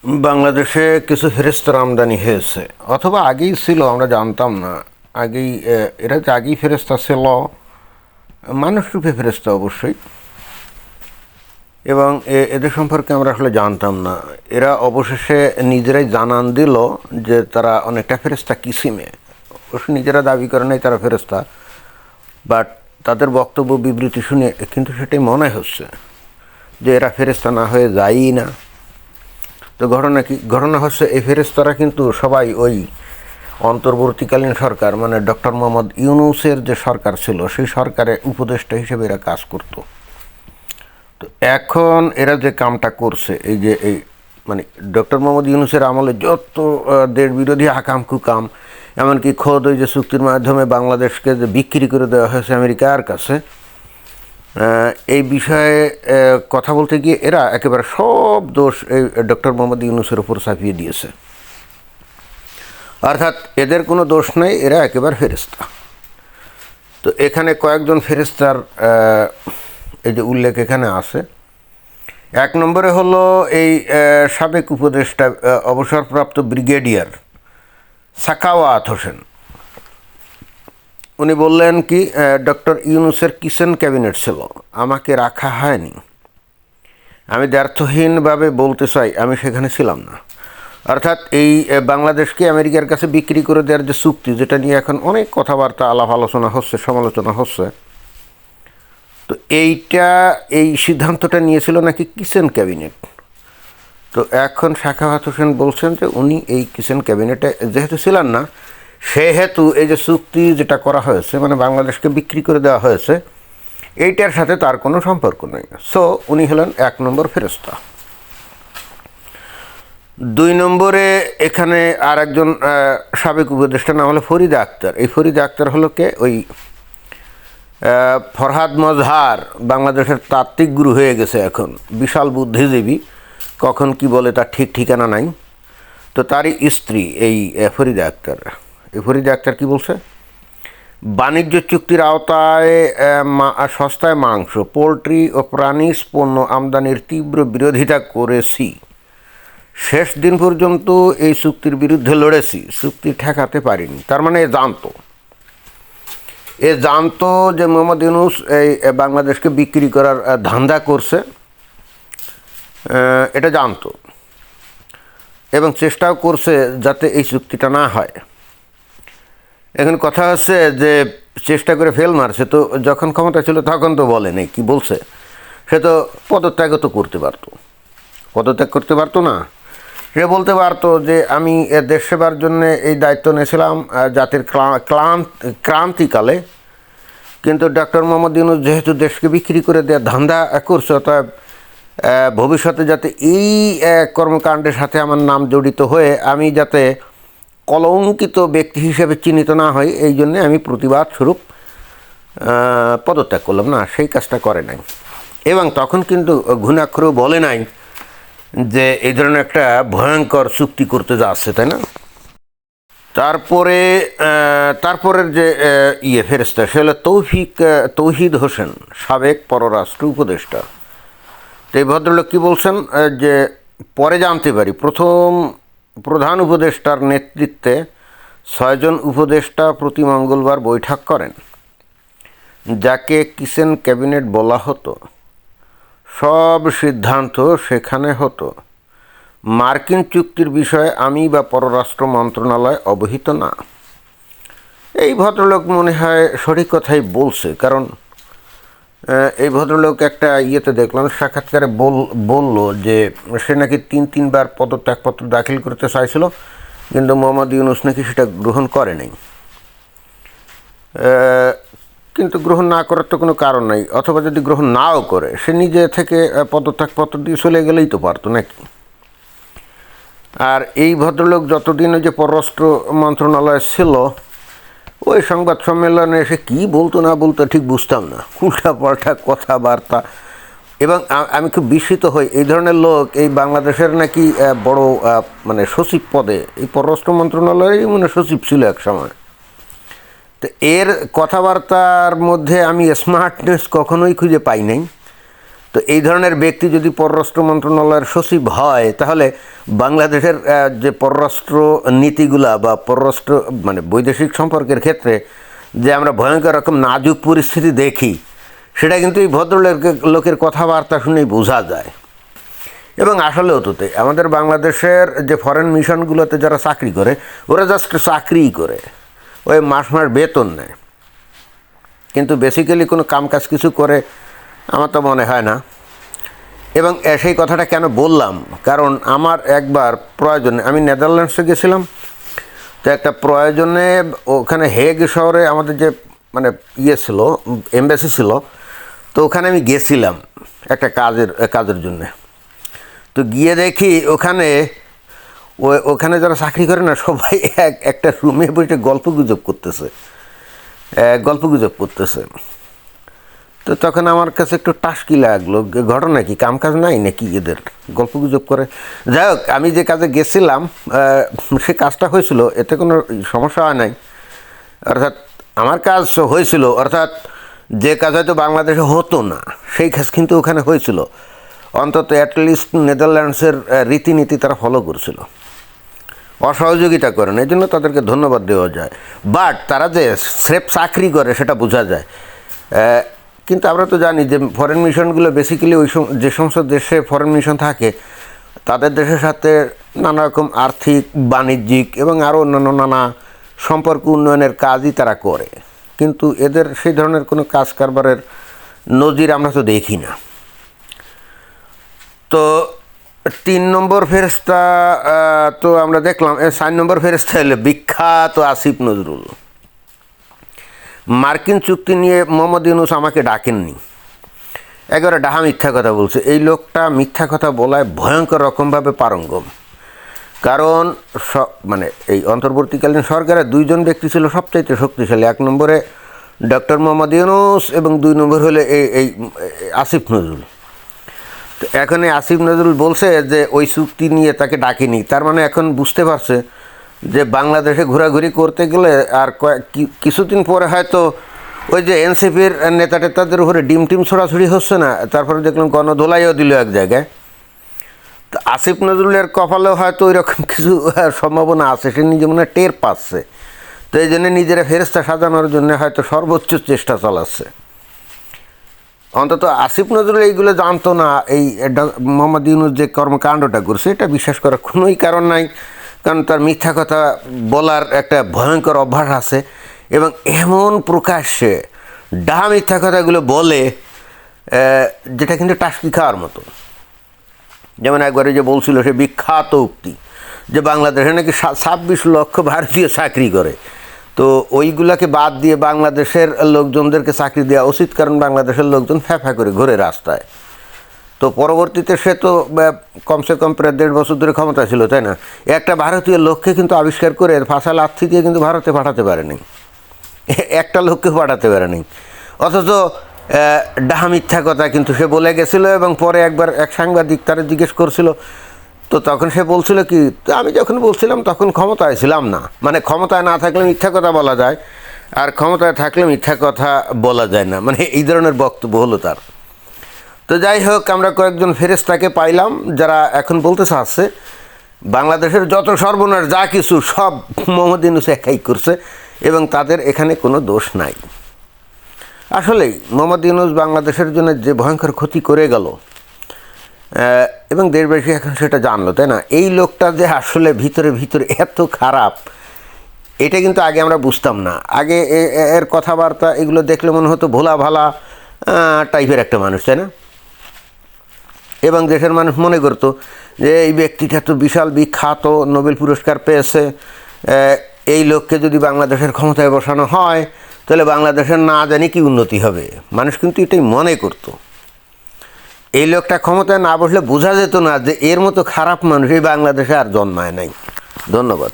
বাংলাদেশে কিছু ফেরেস্তার আমদানি হয়েছে, অথবা আগেই ছিল, আমরা জানতাম না। আগেই এরা যে আগেই ফেরেস্তা ছিল, মানুষরূপে ফেরেস্তা অবশ্যই। এবং এদের সম্পর্কে আমরা আসলে জানতাম না। এরা অবশেষে নিজেরাই জানান দিল যে তারা অনেকটা ফেরেস্তা কিসিমে। অবশ্য নিজেরা দাবি করে নাই তারা ফেরেস্তা, বাট তাদের বক্তব্য বিবৃতি শুনে কিন্তু সেটাই মনে হচ্ছে যে এরা ফেরেস্তা না হয়ে যায়ই না। তো ঘটনা হচ্ছে, এই ফেরেস্তারা কিন্তু সবাই ওই অন্তর্বর্তীকালীন সরকার, মানে ডক্টর মোহাম্মদ ইউনূসের যে সরকার ছিল, সেই সরকারের উপদেষ্টা হিসেবে এরা কাজ করত। তো এখন এরা যে কামটা করছে, এই মানে ডক্টর মোহাম্মদ ইউনূসের আমলে যত দেশ বিরোধী আকাম কুকাম, এমনকি খোদ ওই যে চুক্তির মাধ্যমে বাংলাদেশকে যে বিক্রি করে দেওয়া হয়েছে আমেরিকার কাছে, এই বিষয়ে কথা বলতে গিয়ে এরা একেবারে সব দোষ এই ডক্টর মোহাম্মদ ইউনূসের উপর চাপিয়ে দিয়েছে। অর্থাৎ এদের কোনো দোষ নেই, এরা একেবারে ফেরেস্তা। তো এখানে কয়েকজন ফেরেস্তার এই যে উল্লেখ এখানে আছে। এক নম্বরে হলো এই সাবেক উপদেষ্টা, অবসরপ্রাপ্ত ব্রিগেডিয়ার সাখাওয়াত হোসেন। উনি বললেন কি, ডক্টর ইউনূসের কিচেন ক্যাবিনেট ছিল, আমাকে রাখা হয়নি। আমি দ্ব্যর্থহীনভাবে বলতে চাই, আমি সেখানে ছিলাম না। অর্থাৎ এই বাংলাদেশকে আমেরিকার কাছে বিক্রি করে দেওয়ার যে চুক্তি, যেটা নিয়ে এখন অনেক কথাবার্তা আলাপ আলোচনা হচ্ছে, সমালোচনা হচ্ছে, তো এই সিদ্ধান্তটা নিয়েছিল নাকি কিচেন ক্যাবিনেট। তো এখন সাখাওয়াত হোসেন বলছেন যে উনি এই কিচেন ক্যাবিনেটে যেহেতু ছিলেন না, সেহেতু এই যে চুক্তি যেটা করা হয়েছে, মানে বাংলাদেশকে বিক্রি করে দেওয়া হয়েছে, এইটার সাথে তার কোনো সম্পর্ক নেই। সো উনি হলেন এক নম্বর ফেরেস্তা। দুই নম্বরে এখানে আর একজন সাবেক উপদেষ্টার নাম হলো ফরিদা আক্তার। এই ফরিদা আক্তার হলো কে, ওই ফরহাদ মজহার বাংলাদেশের তাত্ত্বিক গুরু হয়ে গেছে এখন, বিশাল বুদ্ধিজীবী, কখন কি বলে তার ঠিক ঠিকানা নাই। তো তারই স্ত্রী এই ফরিদা আক্তার। এই ফরিদা আক্তার কী বলছে, বাণিজ্য চুক্তির আওতায় সস্তায় মাংস, পোলট্রি ও প্রাণীজ পণ্য আমদানির তীব্র বিরোধিতা করেছি। শেষ দিন পর্যন্ত এই চুক্তির বিরুদ্ধে লড়েছি, চুক্তি ঠেকাতে পারিনি। তার মানে জানতো যে মোহাম্মদ ইউনূস এই বাংলাদেশকে বিক্রি করার ধান্দা করছে, এটা জানতো, এবং চেষ্টাও করছে যাতে এই চুক্তিটা না হয়। এখন কথা হচ্ছে যে চেষ্টা করে ফেল মারছে, তো যখন ক্ষমতা ছিল তখন তো বলেনি, কি বলছে, সে তো পদত্যাগও তো করতে পারতো। পদত্যাগ করতে পারতো না, সে বলতে পারতো যে আমি দেশ সেবার জন্য এই দায়িত্ব নিয়েছিলাম জাতির ক্রান্তিকালে, কিন্তু ডক্টর মোহাম্মদ ইউনূস যেহেতু দেশকে বিক্রি করে দেওয়ার ধান্দা করছে, অতএব ভবিষ্যতে যাতে এই কর্মকাণ্ডের সাথে আমার নাম জড়িত হয়ে আমি যাতে কলঙ্কিত ব্যক্তি হিসেবে চিহ্নিত না হই, এই জন্যে আমি প্রতিবাদ স্বরূপ পদত্যাগ করলাম। না, সেই কাজটা করে নাই। এবং তখন কিন্তু ঘুণাক্ষরেও বলে নাই যে এই ধরনের একটা ভয়ঙ্কর চুক্তি করতে যাচ্ছে, তাই না? তারপরের যে ফেরেস্তা, সে হলো তৌহিদ হোসেন, সাবেক পররাষ্ট্র উপদেষ্টা। তো এই ভদ্রলোক কী বলছেন, যে পরে জানতে পারি প্রধান উপদেষ্টার নেতৃত্বে 6 জন উপদেষ্টা প্রতি মঙ্গলবার বৈঠক করেন, যাকে কিচেন ক্যাবিনেট বলা হতো। সব সিদ্ধান্ত সেখানে হতো। মার্কিন চুক্তির বিষয়ে আমি বা পররাষ্ট্র মন্ত্রণালয় অবহিত না। এই ভদ্রলোক মনে হয় সঠিক কথাই বলছে, কারণ এই ভদ্রলোক একটা ইয়েতে দেখলাম, সাক্ষাৎকারে বলল যে সে নাকি 3বার পদত্যাগপত্র দাখিল করতে চাইছিল, কিন্তু মোহাম্মদ ইউনূস নাকি সেটা গ্রহণ করে নাই। কিন্তু গ্রহণ না করার তো কোনো কারণ নাই, অথবা যদি গ্রহণ নাও করে, সে নিজে থেকে পদত্যাগপত্র দিয়ে চলে গেলেই তো পারতো নাকি। আর এই ভদ্রলোক যতদিন ওই যে পররাষ্ট্র মন্ত্রণালয় ছিল, ওই সংবাদ সম্মেলনে এসে কী বলতো না বলতো ঠিক বুঝতাম না, উল্টাপাল্টা কথাবার্তা। এবং আমি খুব বিস্মিত হই, এই ধরনের লোক এই বাংলাদেশের নাকি বড় মানে সচিব পদে, এই পররাষ্ট্র মন্ত্রণালয়েরই মনে সচিব ছিল এক সময়। তো এর কথাবার্তার মধ্যে আমি স্মার্টনেস কখনোই খুঁজে পাই নাই। তো এই ধরনের ব্যক্তি যদি পররাষ্ট্র মন্ত্রণালয়ের সচিব হয়, তাহলে বাংলাদেশের যে পররাষ্ট্র নীতিগুলা বা পররাষ্ট্র মানে বৈদেশিক সম্পর্কের ক্ষেত্রে যে আমরা ভয়ঙ্কর রকম নাজুক পরিস্থিতি দেখি, সেটা কিন্তু এই ভদ্রলোকের কথাবার্তা শুনেই বোঝা যায়। এবং আসলেও তো আমাদের বাংলাদেশের যে ফরেন মিশনগুলোতে যারা চাকরি করে, ওরা জাস্ট চাকরিই করে, ওই মাস মাস বেতন নেয়, কিন্তু বেসিক্যালি কোনো কামকাজ কিছু করে আমার তো মনে হয় না। এবং সেই কথাটা কেন বললাম, কারণ আমার একবার প্রয়োজনে আমি নেদারল্যান্ডসে গেছিলাম, তো একটা প্রয়োজনে ওখানে হেগ শহরে আমাদের যে মানে ছিল, এমবাসি ছিল, তো ওখানে আমি গেছিলাম একটা কাজের জন্যে। তো গিয়ে দেখি ওখানে যারা চাকরি করে না, সবাই একটা রুমে বসে গল্পগুজব করতেছে। তো তখন আমার কাছে একটু টাস্কি লাগলো, ঘটনা কি, কাজ নাই নাকি এদের, গল্পগুজব করে। যাই হোক, আমি যে কাজে গেছিলাম সে কাজটা হয়েছিল, এতে কোনো সমস্যা হয় নাই। অর্থাৎ আমার কাজ হয়েছিল, অর্থাৎ যে কাজ হয়তো বাংলাদেশে হতো না, সেই কাজ কিন্তু ওখানে হয়েছিল। অন্তত অ্যাটলিস্ট নেদারল্যান্ডসের রীতিনীতি তারা ফলো করছিল, অসহযোগিতা করেন, এই জন্য তাদেরকে ধন্যবাদ দেওয়া যায়। বাট তারা যে স্রেফ চাকরি করে সেটা বোঝা যায়। কিন্তু আমরা তো জানি যে ফরেন মিশনগুলো বেসিক্যালি যে সমস্ত দেশে ফরেন মিশন থাকে, তাদের দেশের সাথে নানা রকম আর্থিক, বাণিজ্যিক এবং আরও অন্যান্য নানা সম্পর্ক উন্নয়নের কাজই তারা করে, কিন্তু এদের সেই ধরনের কোনো কাজ কারবারের নজির আমরা তো দেখি না। তো 3 নম্বর ফেরেশতা তো আমরা দেখলাম। 4 নম্বর ফেরেশতা হলো বিখ্যাত আসিফ নজরুল। মার্কিন চুক্তি নিয়ে মোহাম্মদ ইউনূস আমাকে ডাকেননি, একেবারে ডাহা মিথ্যা কথা বলছে। এই লোকটা মিথ্যা কথা বলায় ভয়ঙ্কর রকমভাবে পারঙ্গম। কারণ মানে এই অন্তর্বর্তীকালীন সরকারের 2 জন ব্যক্তি ছিল সবচাইতে শক্তিশালী। 1 নম্বরে ডক্টর মোহাম্মদ ইউনূস এবং 2 নম্বর হলে এই আসিফ নজরুল। তো এখন এই আসিফ নজরুল বলছে যে ওই চুক্তি নিয়ে তাকে ডাকেনি, তার মানে এখন বুঝতে পারছে যে বাংলাদেশে ঘোরাঘুরি করতে গেলে আর কিছুদিন পরে হয়তো ওই যে এনসিপির নেতা টেতাদের উপরে ডিম ছোড়াছুড়ি হচ্ছে না, তারপরে দেখলাম গণধোলাইও দিল এক জায়গায়। তো আসিফ নজরুলের কপালেও হয়তো ওই রকম কিছু সম্ভাবনা আছে, সে নিজে মনে টের পাচ্ছে। তো এই জন্য নিজেরা ফেরেশতা সাজানোর জন্য হয়তো সর্বোচ্চ চেষ্টা চালাচ্ছে। অন্তত আসিফ নজরুল এইগুলো জানতো না, এই মোহাম্মদ ইউনূস যে কর্মকাণ্ডটা করছে এটা বিশ্বাস করার কোনোই কারণ নাই, কারণ তার মিথ্যা কথা বলার একটা ভয়ঙ্কর অভ্যাস আছে। এবং এমন প্রকাশ্যে ডাহা মিথ্যা কথাগুলো বলে যেটা কিন্তু টাস্কি খাওয়ার মতো। যেমন একবারে যে বলছিল সে বিখ্যাত উক্তি যে বাংলাদেশে নাকি 26 লক্ষ ভারতীয় চাকরি করে, তো ওইগুলাকে বাদ দিয়ে বাংলাদেশের লোকজনদেরকে চাকরি দেওয়া উচিত, কারণ বাংলাদেশের লোকজন ফ্যাফা করে ঘুরে রাস্তায়। তো পরবর্তীতে সে তো কমসে কম প্রায় 1.5 বছর ধরে ক্ষমতা ছিল, তাই না? একটা ভারতীয় লোককে কিন্তু আবিষ্কার করে ফাঁসা লাথি দিয়ে কিন্তু ভারতে পাঠাতে পারেনি, একটা লোককে পাঠাতে পারেনি। অথচ ডাহা মিথ্যা কথা কিন্তু সে বলে গেছিলো। এবং পরে একবার এক সাংবাদিক তারা জিজ্ঞেস করছিল, তো তখন সে বলছিল কি, আমি যখন বলছিলাম তখন ক্ষমতায় ছিলাম না। মানে ক্ষমতায় না থাকলে মিথ্যা কথা বলা যায়, আর ক্ষমতায় থাকলে মিথ্যা কথা বলা যায় না, মানে এই ধরনের বক্তব্য হলো তার। তো যাই হোক, আমরা কয়েকজন ফেরেশতাকে পাইলাম যারা এখন বলতে চাচ্ছে বাংলাদেশের যত সর্বনাশ যা কিছু সব মোহাম্মদ ইউনূস একাই করছে এবং তাদের এখানে কোনো দোষ নাই। আসলেই মোহাম্মদ ইউনূস বাংলাদেশের জন্য যে ভয়ঙ্কর ক্ষতি করে গেল এবং দেশবাসী এখন সেটা জানলো, তাই না? এই লোকটা যে আসলে ভিতরে ভিতরে এত খারাপ, এটা কিন্তু আগে আমরা বুঝতাম না। আগে এর কথাবার্তা এগুলো দেখলে মনে হতো ভোলা ভালা টাইপের একটা মানুষ, তাই না? এবং দেশের মানুষ মনে করতো যে এই ব্যক্তিটা তো বিশাল বিখ্যাত, নোবেল পুরস্কার পেয়েছে, এই লোককে যদি বাংলাদেশের ক্ষমতায় বসানো হয় তাহলে বাংলাদেশের না জানি কি উন্নতি হবে। মানুষ কিন্তু এটাই মনে করত। এই লোকটা ক্ষমতায় না বসলে বোঝা যেত না যে এর মতো খারাপ মানুষ এই বাংলাদেশে আর জন্মায় নাই। ধন্যবাদ।